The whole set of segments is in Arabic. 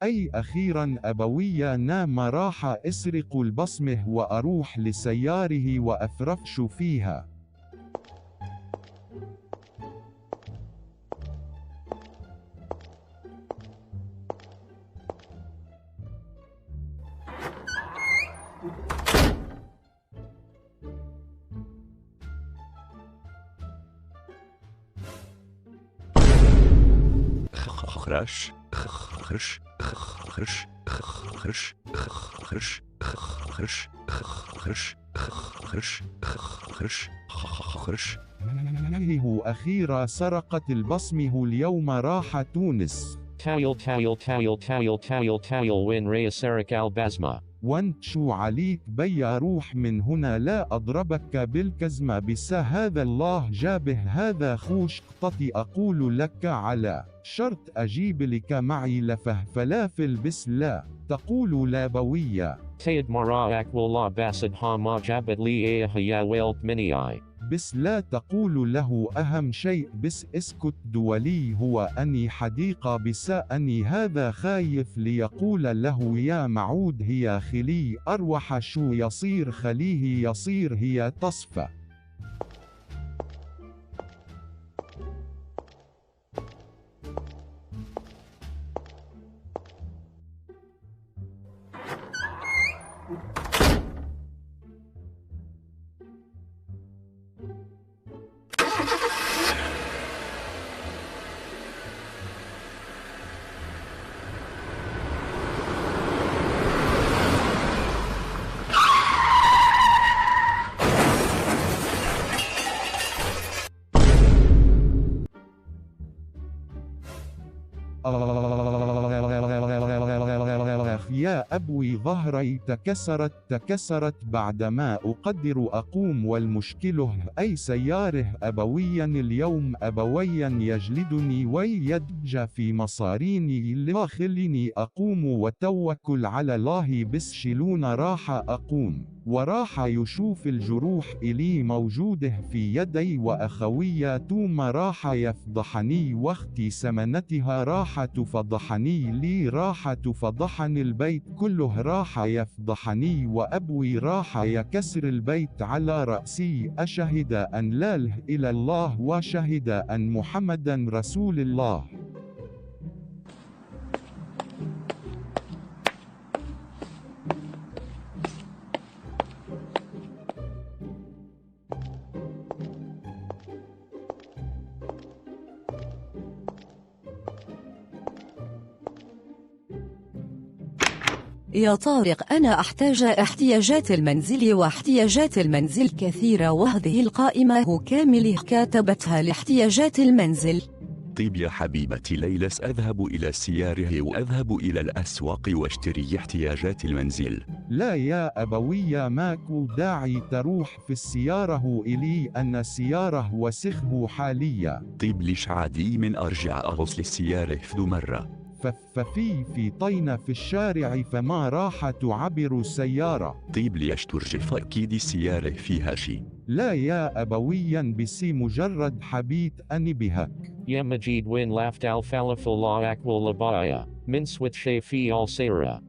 أي أخيرا أبويا نام راح أسرق البصمة وأروح لسياره وأفرفش فيها. خرش خرش خرش خرش خرش خرش خرش خرش خرش خرش. هو أخيرا سرقت البصمه اليوم راح تونس. تايل وين ريا سرق البازما. وانت شو عليك بيا روح من هنا لا أضربك بالكزمة بس هذا الله جابه هذا خوش قطتي أقول لك على شرط أجيب لك معي لفه فلافل بس لا تقول لا بوية. تيد مراك والله باسد ها ما جابت لي ايه يا ويلت مني بس لا تقول له أهم شيء بس اسكت دولي هو أني حديقة بس أني هذا خايف ليقول له يا معود هي خلي أروح شو يصير خليه يصير هي تصفى. يا أبوي ظهري تكسرت بعدما أقدر أقوم والمشكله أي سياره أبويا اليوم أبويا يجلدني ويدج في مصاريني لا خليني أقوم وتوكل على الله بس شلون راح أقوم وراح يشوف الجروح إلي موجوده في يدي وأخويا توم راح يفضحني واختي سمنتها راح تفضحني لي راح تفضحني البيت كله راح يفضحني وأبوي راح يكسر البيت على رأسي أشهد أن لا إله إلا الله وشهد أن محمدا رسول الله. يا طارق أنا أحتاج احتياجات المنزل واحتياجات المنزل كثيرة وهذه القائمة كاملة كاتبتها لاحتياجات المنزل. طيب يا حبيبتي ليلى سأذهب إلى سياره وأذهب إلى الأسواق واشتري احتياجات المنزل. لا يا أبوي ماكو داعي تروح في السيارة إلي أن السيارة وسخه حاليا. طيب ليش عادي من أرجع أغسل السيارة ذو مرة. في طينة في الشارع فما راح تعبر السيارة. طيب ليش ترجف أكيد السيارة فيها شي. لا يا أبويا بسي مجرد حبيت أني بهك. يا مجيد وين لافت الفلافل لا أكل لبايا من سويتشي في السيرة.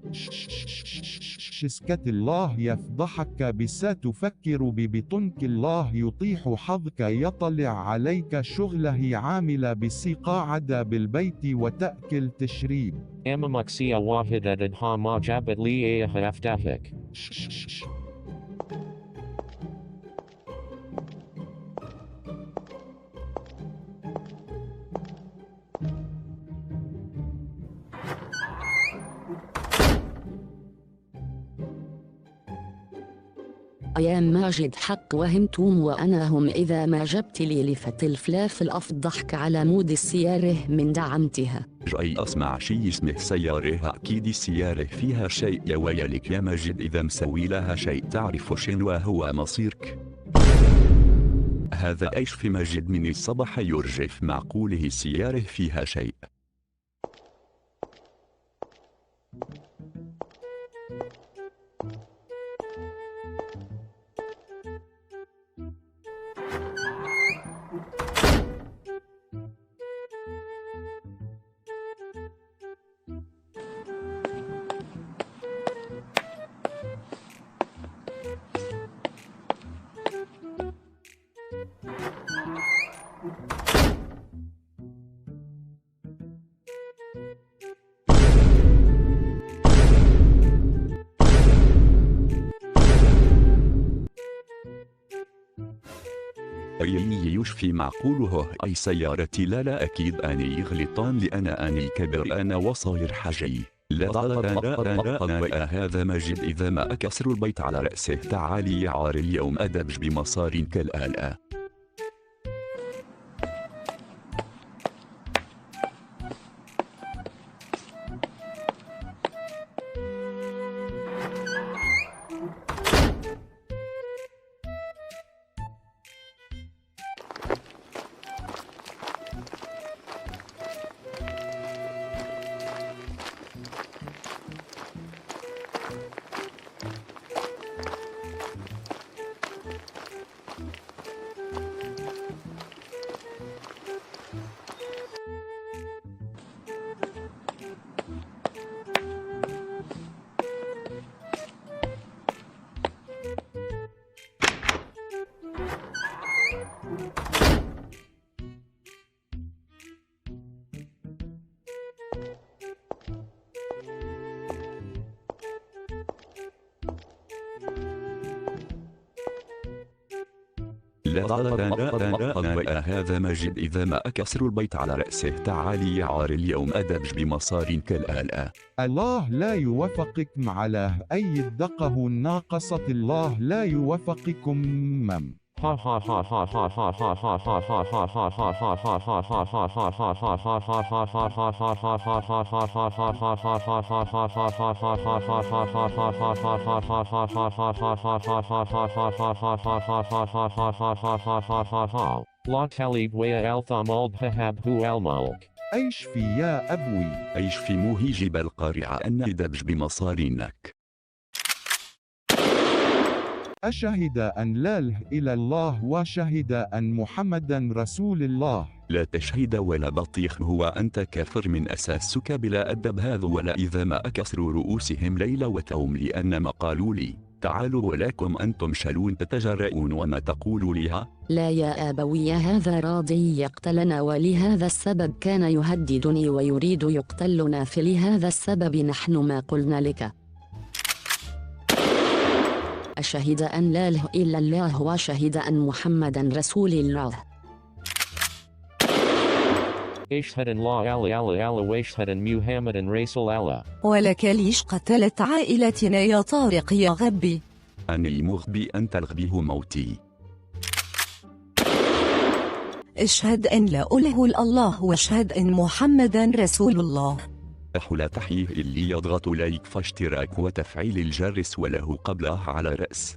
اسكت الله يفضحك بس تفكر ببطنك الله يطيح حظك يطلع عليك شغله عاملة بس قاعدة بالبيت وتأكل تشريب. أما مكسية واحدة ها ما جابت لي إيه أفتحك. يا ماجد حق وهمتم وأنا هم إذا ما جبت لي لفة الفلافل أفضحك على مود السيارة من دعمتها. جاي أسمع شي اسمه سيارة أكيد السيارة فيها شيء يا ويلك يا ماجد إذا مسوي لها شيء تعرف شنو هو مصيرك. هذا ايش في ماجد من الصباح يرجف معقوله السيارة فيها شيء. عاري يشفي معقوله أي سيارتي لا أكيد أني غلطان لأنا أني كبر أنا وصاير حجي لا هذا ماجد إذا ما أكسر البيت على رأسه تعالي يا عاري اليوم أدبج بمصار كالآلة. لا هذا ماجد إذا ما أكسر البيت على رأسه تعالي يا عاري اليوم أدبج بمصار كالآلة. الله لا يوفقك معله أي الدقه الناقصة الله لا يوفقكم مم. La talib waya altham ald hahab hu almalk. أيش في يا أبوي أيش في مهيجب القارعة أن أدبج بمصارينك. أشهد أن لا إله إلا الله وشهد أن محمدا رسول الله. لا تشهد ولا بطيخ هو أنت كافر من أساسك بلا أدب هذا ولا إذا ما أكسر رؤوسهم ليلة وتوم لأنما قالوا لي تعالوا ولكم أنتم شلون تتجرؤون وما تقولوا لها. لا يا أبوي هذا راضي يقتلنا ولهذا السبب كان يهددني ويريد يقتلنا فلهذا السبب نحن ما قلنا لك. أشهد أن لا إله إلا الله وشهد أن محمدا رسول الله. Ashhad an la Allah washhad an Muhammadan Rasul Allah. ولك ليش قتلت عائلتنا يا طارق يا غبي؟ أني مغبي أنت الغبي موتي. اشهد أن لا إله إلا الله واشهد أن محمدا رسول الله. لا تحيه اللي يضغط لايك فاشتراك وتفعيل الجرس وله قبله على رأس.